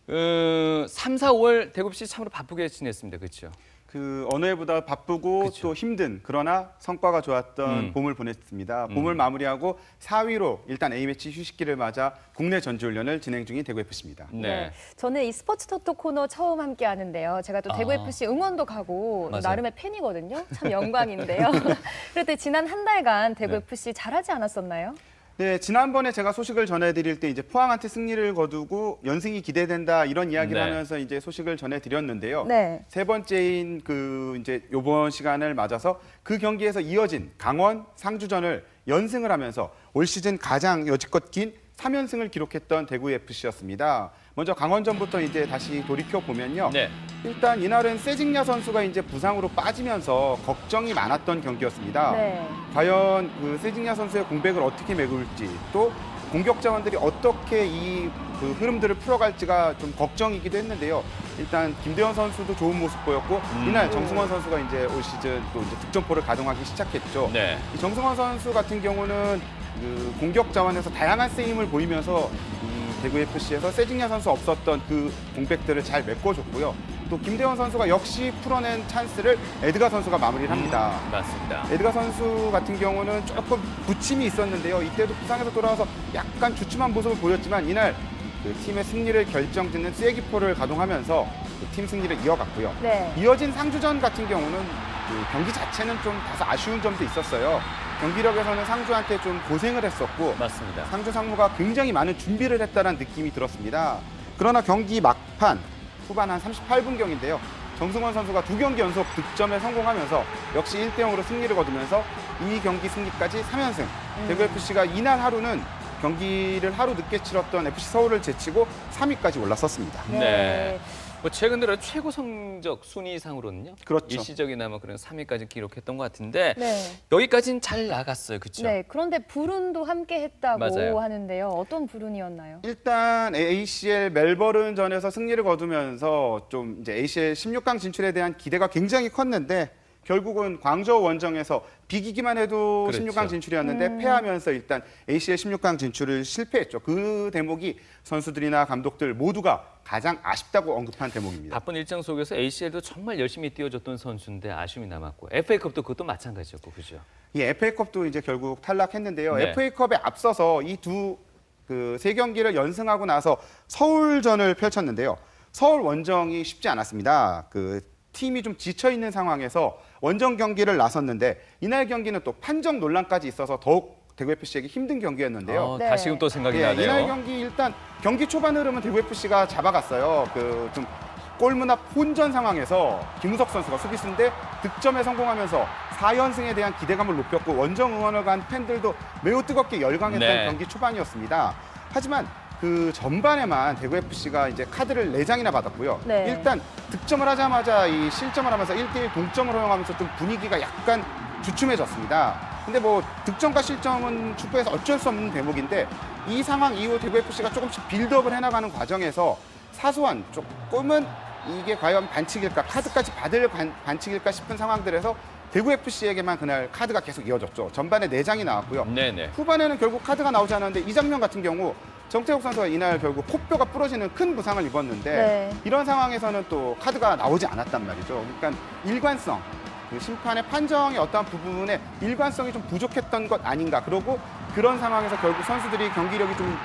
3, 4, 5월 대구FC 참으로 바쁘게 지냈습니다. 그렇죠? 어느 해보다 바쁘고 그쵸. 또 힘든 그러나 성과가 좋았던 봄을 보냈습니다. 봄을 마무리하고 4위로 일단 A매치 휴식기를 맞아 국내 전지훈련을 진행 중인 대구FC입니다. 네. 저는 이 스포츠 토토 코너 처음 함께 하는데요. 제가 또 대구 FC 응원도 가고 맞아요. 나름의 팬이거든요. 참 영광인데요. 그런데 지난 한 달간 대구 FC 잘하지 않았었나요? 네, 지난번에 제가 소식을 전해드릴 때 이제 포항한테 승리를 거두고 연승이 기대된다 이런 이야기를 네. 하면서 이제 소식을 전해드렸는데요. 네. 세 번째인 이제 요번 시간을 맞아서 그 경기에서 이어진 강원 상주전을 연승을 하면서 올 시즌 가장 여지껏 긴 3연승을 기록했던 대구 FC였습니다. 먼저 강원전부터 이제 다시 돌이켜 보면요. 네. 일단 이날은 세징야 선수가 이제 부상으로 빠지면서 걱정이 많았던 경기였습니다. 네. 과연 세징야 선수의 공백을 어떻게 메꿀지 또 공격 자원들이 어떻게 그 흐름들을 풀어갈지가 좀 걱정이기도 했는데요. 일단 김대현 선수도 좋은 모습 보였고 이날 정승원 선수가 이제 올 시즌 또 이제 득점포를 가동하기 시작했죠. 네. 이 정승원 선수 같은 경우는 공격 자원에서 다양한 쓰임을 보이면서 이 대구 FC에서 세징야 선수 없었던 그 공백들을 잘 메꿔줬고요. 또 김대원 선수가 역시 풀어낸 찬스를 에드가 선수가 마무리를 합니다. 맞습니다. 에드가 선수 같은 경우는 조금 부침이 있었는데요. 이때도 부상에서 돌아와서 약간 주춤한 모습을 보였지만 이날 그 팀의 승리를 결정짓는 쐐기포를 가동하면서 그팀 승리를 이어갔고요. 네. 이어진 상주전 같은 경우는 그 경기 자체는 좀 다소 아쉬운 점도 있었어요. 경기력에서는 상주한테 좀 고생을 했었고 맞습니다. 상주 상무가 굉장히 많은 준비를 했다는 느낌이 들었습니다. 그러나 경기 막판 후반 한 38분경인데요. 정승원 선수가 2경기 연속 득점에 성공하면서 역시 1대0으로 승리를 거두면서 이 경기 승리까지 3연승. 대구 FC가 이날 하루는 경기를 하루 늦게 치렀던 FC 서울을 제치고 3위까지 올라섰습니다. 네. 뭐 최근 들어 최고 성적 순위상으로는요. 그렇죠. 일시적이나마 그런 3위까지 기록했던 것 같은데 네. 여기까지는 잘 나갔어요. 그렇죠? 네. 그런데 불운도 함께 했다고 맞아요. 하는데요. 어떤 불운이었나요? 일단 ACL 멜버른전에서 승리를 거두면서 좀 이제 ACL 16강 진출에 대한 기대가 굉장히 컸는데 결국은 광저우 원정에서 비기기만 해도 그렇죠. 16강 진출이었는데 패하면서 일단 ACL 16강 진출을 실패했죠. 그 대목이 선수들이나 감독들 모두가 가장 아쉽다고 언급한 대목입니다. 바쁜 일정 속에서 ACL도 정말 열심히 뛰어줬던 선수인데 아쉬움이 남았고 FA컵도 그것도 마찬가지였고 그죠? 이 FA컵도 이제 결국 탈락했는데요. 네. FA컵에 앞서서 이 세 경기를 연승하고 나서 서울전을 펼쳤는데요. 서울 원정이 쉽지 않았습니다. 팀이 좀 지쳐 있는 상황에서 원정 경기를 나섰는데 이날 경기는 또 판정 논란까지 있어서 더욱 대구 FC에게 힘든 경기였는데요. 네. 다시금 또 생각이 예, 나네요. 이날 경기 일단 경기 초반 흐름은 대구 FC가 잡아갔어요. 좀 골문 앞 혼전 상황에서 김우석 선수가 수비수인데 득점에 성공하면서 4연승에 대한 기대감을 높였고 원정 응원을 간 팬들도 매우 뜨겁게 열광했던 네. 경기 초반이었습니다. 하지만 그 전반에만 대구 FC가 이제 카드를 4장이나 받았고요. 네. 일단 득점을 하자마자 이 실점을 하면서 1대1 동점을 허용하면서 좀 분위기가 약간 주춤해졌습니다. 근데 뭐 득점과 실점은 축구에서 어쩔 수 없는 대목인데 이 상황 이후 대구 FC가 조금씩 빌드업을 해나가는 과정에서 사소한 조금은 이게 과연 반칙일까, 카드까지 받을 반칙일까 싶은 상황들에서 대구 FC에게만 그날 카드가 계속 이어졌죠. 전반에 4장이 나왔고요. 네네. 후반에는 결국 카드가 나오지 않았는데 이 장면 같은 경우 정태욱 선수가 이날 결국 코뼈가 부러지는 큰 부상을 입었는데 네. 이런 상황에서는 또 카드가 나오지 않았단 말이죠. 그러니까 일관성, 심판의 판정의 어떠한 부분에 일관성이 좀 부족했던 것 아닌가. 그러고 그런 상황에서 결국 선수들이 경기력이 좀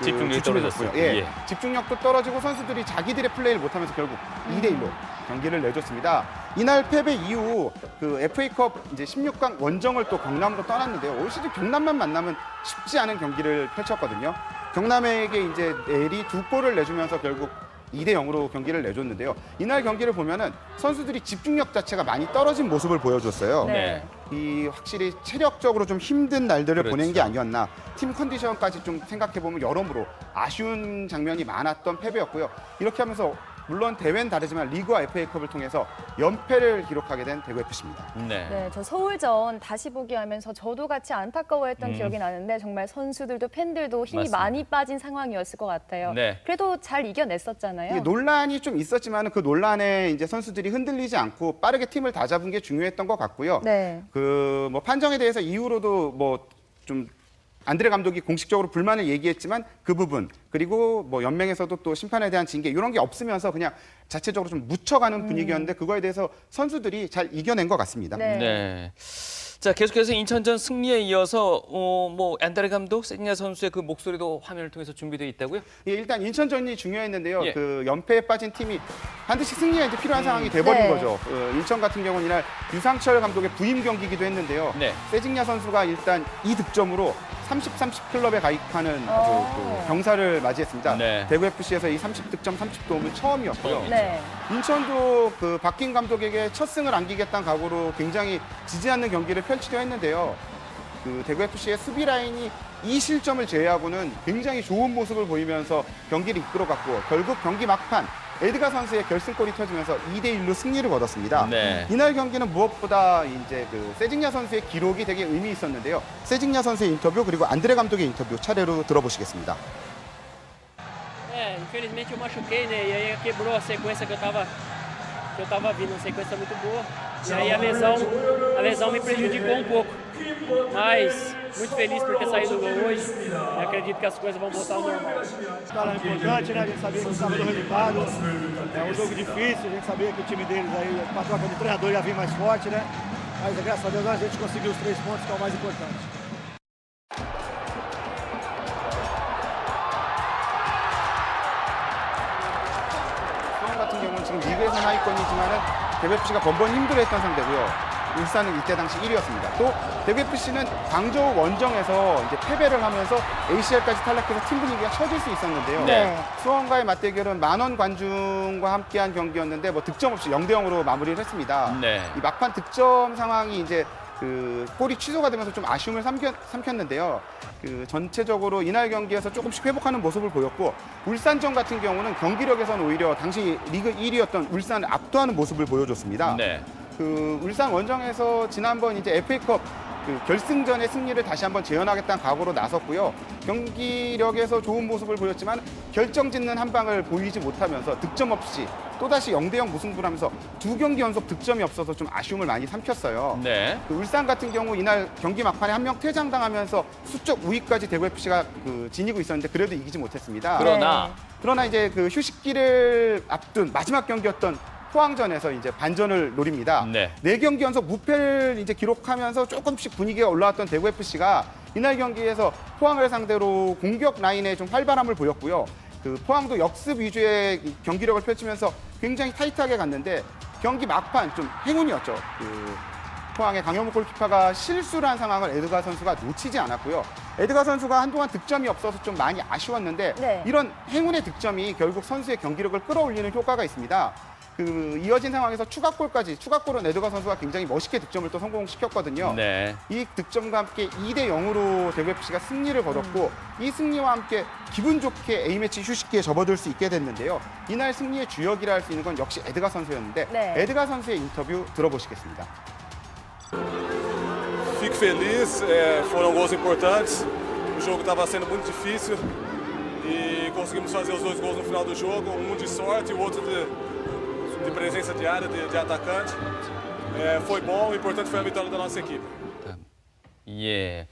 집중력이 주춤해졌고요. 떨어졌어요. 예. 예. 집중력도 떨어지고 선수들이 자기들의 플레이를 못하면서 결국 2대1로 경기를 내줬습니다. 이날 패배 이후 FA컵 이제 16강 원정을 또 경남으로 떠났는데요. 올 시즌 경남만 만나면 쉽지 않은 경기를 펼쳤거든요. 경남에게 이제 내리 2골을 내주면서 결국 2대0으로 경기를 내줬는데요. 이날 경기를 보면은 선수들이 집중력 자체가 많이 떨어진 모습을 보여줬어요. 네. 이 확실히 체력적으로 좀 힘든 날들을 그렇죠. 보낸 게 아니었나. 팀 컨디션까지 좀 생각해보면 여러모로 아쉬운 장면이 많았던 패배였고요. 이렇게 하면서 물론 대회는 다르지만 리그와 FA컵을 통해서 연패를 기록하게 된 대구 FC입니다. 네. 네, 저 서울전 다시 보기 하면서 저도 같이 안타까워했던 기억이 나는데 정말 선수들도 팬들도 힘이 맞습니다. 많이 빠진 상황이었을 것 같아요. 네. 그래도 잘 이겨냈었잖아요. 이게 논란이 좀 있었지만 그 논란에 이제 선수들이 흔들리지 않고 빠르게 팀을 다 잡은 게 중요했던 것 같고요. 네. 뭐 판정에 대해서 이후로도 뭐 좀 안드레 감독이 공식적으로 불만을 얘기했지만 그 부분 그리고 뭐 연맹에서도 또 심판에 대한 징계 이런 게 없으면서 그냥 자체적으로 좀 묻혀가는 분위기였는데 그거에 대해서 선수들이 잘 이겨낸 것 같습니다. 네. 네. 자, 계속해서 인천전 승리에 이어서 뭐 안드레 감독, 세징야 선수의 그 목소리도 화면을 통해서 준비되어 있다고요? 예, 일단 인천전이 중요했는데요. 예. 그 연패에 빠진 팀이 반드시 승리가 이제 필요한 상황이 돼버린 네. 거죠. 인천 같은 경우는 이날 유상철 감독의 부임 경기이기도 했는데요. 네. 세징야 선수가 일단 이 득점으로 30-30 클럽에 가입하는 아주 그 병사를 맞이했습니다. 네. 대구 FC에서 이 30득점 30도움은 처음이었고요. 네. 인천도 그 박긴 감독에게 첫 승을 안기겠다는 각오로 굉장히 지지 않는 경기를 펼치려 했는데요. 그 대구 FC의 수비 라인이 이 실점을 제외하고는 굉장히 좋은 모습을 보이면서 경기를 이끌어갔고 결국 경기 막판 에드가 선수의 결승골이 터지면서 2대1로 승리를 거뒀습니다. 네. 이날 경기는 무엇보다 이제 그 세징야 선수의 기록이 되게 의미 있었는데요. 세징야 선수의 인터뷰 그리고 안드레 감독의 인터뷰 차례로 들어보시겠습니다. Infelizmente eu machuquei, né? E aí quebrou a sequência que eu tava vindo, uma sequência muito boa. E aí a lesão me prejudicou um pouco. Mas muito feliz por ter saído do gol hoje. E acredito que as coisas vão voltar ao normal. Cara, é importante, né? A gente sabia que estava do resultado. É um jogo difícil, a gente sabia que o time deles aí, com a troca de treinador, ia vir mais forte, né? Mas graças a Deus a gente conseguiu os 3 pontos, que é o mais importante. 수원 같은 경우는 지금 리그에서 하위권이지만은 대구 FC가 번번 힘들어했던 상대고요. 울산은 이때 당시 1위였습니다. 또 대구 FC는 광저우 원정에서 이제 패배를 하면서 ACL까지 탈락해서 팀 분위기가 처질 수 있었는데요. 네. 수원과의 맞대결은 만원 관중과 함께한 경기였는데 뭐 득점 없이 0대0으로 마무리를 했습니다. 네. 이 막판 득점 상황이 이제 그 골이 취소가 되면서 좀 아쉬움을 삼켰는데요. 그 전체적으로 이날 경기에서 조금씩 회복하는 모습을 보였고 울산전 같은 경우는 경기력에서는 오히려 당시 리그 1위였던 울산을 압도하는 모습을 보여줬습니다. 네. 그 울산 원정에서 지난번 이제 FA컵 그 결승전의 승리를 다시 한번 재현하겠다는 각오로 나섰고요. 경기력에서 좋은 모습을 보였지만 결정짓는 한 방을 보이지 못하면서 득점 없이 또다시 0대0 무승부를 하면서 2경기 연속 득점이 없어서 좀 아쉬움을 많이 삼켰어요. 네. 그 울산 같은 경우 이날 경기 막판에 한 명 퇴장당하면서 수적 우위까지 대구 FC가 그 지니고 있었는데 그래도 이기지 못했습니다. 그러나 이제 그 휴식기를 앞둔 마지막 경기였던 포항전에서 이제 반전을 노립니다. 네. 4경기 연속 무패를 이제 기록하면서 조금씩 분위기가 올라왔던 대구 FC가 이날 경기에서 포항을 상대로 공격 라인에 좀 활발함을 보였고요. 그 포항도 역습 위주의 경기력을 펼치면서 굉장히 타이트하게 갔는데 경기 막판 좀 행운이었죠. 그 포항의 강현무 골키퍼가 실수를 한 상황을 에드가 선수가 놓치지 않았고요. 에드가 선수가 한동안 득점이 없어서 좀 많이 아쉬웠는데 네. 이런 행운의 득점이 결국 선수의 경기력을 끌어올리는 효과가 있습니다. 그 이어진 상황에서 추가골은 에드가 선수가 굉장히 멋있게 득점을 또 성공시켰거든요. 네. 이 득점과 함께 2대0으로 대구 FC가 승리를 거뒀고 이 승리와 함께 기분 좋게 A매치 휴식기에 접어들 수 있게 됐는데요. 이날 승리의 주역이라 할 수 있는 건 역시 에드가 선수였는데 네. 에드가 선수의 인터뷰 들어보시겠습니다. Fico feliz, foram gols importantes. O jogo estava sendo muito difícil e conseguimos fazer os 2 gols no final do jogo, um de sorte e o outro de presença de área, de atacante. Foi bom, o importante foi a vitória da nossa equipe. 예.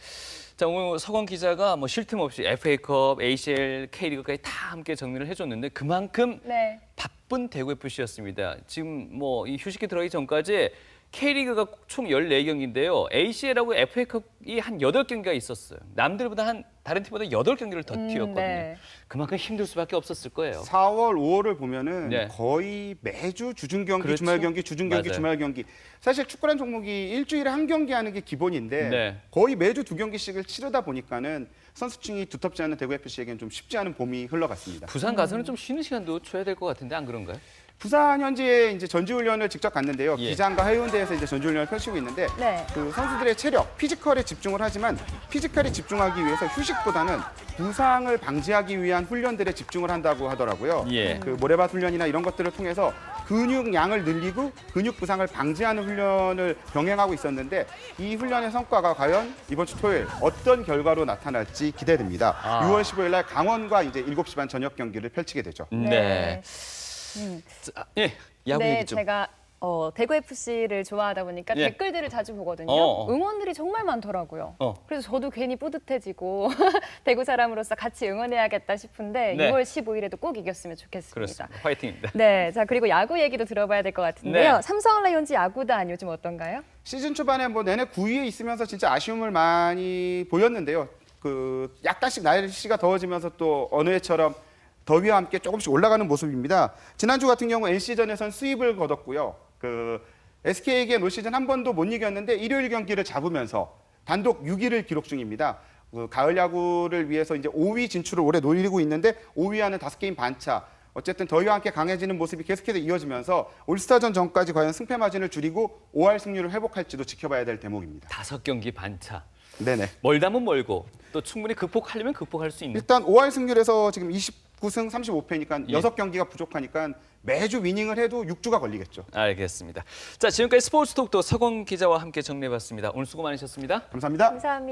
자, 오늘 서건 기자가 뭐 쉴 틈 없이 FA컵, ACL, K리그까지 다 함께 정리를 해줬는데 그만큼 네. 바쁜 대구 FC였습니다. 지금 뭐 이 휴식기 들어가기 전까지 K리그가 총 14경기인데요. ACL하고 FA컵이 한 8경기가 있었어요. 남들보다 다른 팀보다 8경기를 더 뛰었거든요. 네. 그만큼 힘들 수밖에 없었을 거예요. 4월, 5월을 보면은 네. 거의 매주 주중 경기, 그렇죠. 주말 경기, 주중 경기, 맞아요. 주말 경기. 사실 축구란 종목이 일주일에 한 경기 하는 게 기본인데 네. 거의 매주 2경기씩을 치르다 보니까는 선수층이 두텁지 않은 대구 FC에게는 좀 쉽지 않은 봄이 흘러갔습니다. 부산 가서는 좀 쉬는 시간도 줘야 될 것 같은데 안 그런가요? 부산 현지에 이제 전지훈련을 직접 갔는데요. 예. 기장과 해운대에서 이제 전지훈련을 펼치고 있는데 네. 그 선수들의 체력, 피지컬에 집중을 하지만 피지컬에 집중하기 위해서 휴식보다는 부상을 방지하기 위한 훈련들에 집중을 한다고 하더라고요. 예. 그 모래밭 훈련이나 이런 것들을 통해서 근육량을 늘리고 근육 부상을 방지하는 훈련을 병행하고 있었는데 이 훈련의 성과가 과연 이번 주 토요일 어떤 결과로 나타날지 기대됩니다. 아. 6월 15일 날 강원과 이제 7시 반 저녁 경기를 펼치게 되죠. 네. 자, 예, 야구 네, 얘기 좀. 제가 대구 FC를 좋아하다 보니까 예. 댓글들을 자주 보거든요. 어. 응원들이 정말 많더라고요. 어. 그래서 저도 괜히 뿌듯해지고 대구 사람으로서 같이 응원해야겠다 싶은데 네. 6월 15일에도 꼭 이겼으면 좋겠습니다. 그렇습니다. 화이팅입니다. 네, 자 그리고 야구 얘기도 들어봐야 될 것 같은데요. 네. 삼성 라이온즈 야구단 요즘 어떤가요? 시즌 초반에 뭐 내내 9위에 있으면서 진짜 아쉬움을 많이 보였는데요. 그 약간씩 날씨가 더워지면서 또 어느 해처럼 더위와 함께 조금씩 올라가는 모습입니다. 지난주 같은 경우 NC전에선 수입을 거뒀고요. 그 SK에게 올 시즌 한 번도 못 이겼는데 일요일 경기를 잡으면서 단독 6위를 기록 중입니다. 그 가을 야구를 위해서 이제 5위 진출을 올해 노리고 있는데 5위와는 5게임 반차. 어쨌든 더위와 함께 강해지는 모습이 계속해서 이어지면서 올스타전 전까지 과연 승패 마진을 줄이고 5할 승률을 회복할지도 지켜봐야 될 대목입니다. 5경기 반차. 네네. 멀다면 멀고 또 충분히 극복하려면 극복할 수 있는. 일단 5할 승률에서 지금 29승 35패니까 예. 6경기가 부족하니까 매주 위닝을 해도 6주가 걸리겠죠. 알겠습니다. 자, 지금까지 스포츠톡도 서건 기자와 함께 정리해봤습니다. 오늘 수고 많으셨습니다. 감사합니다. 감사합니다.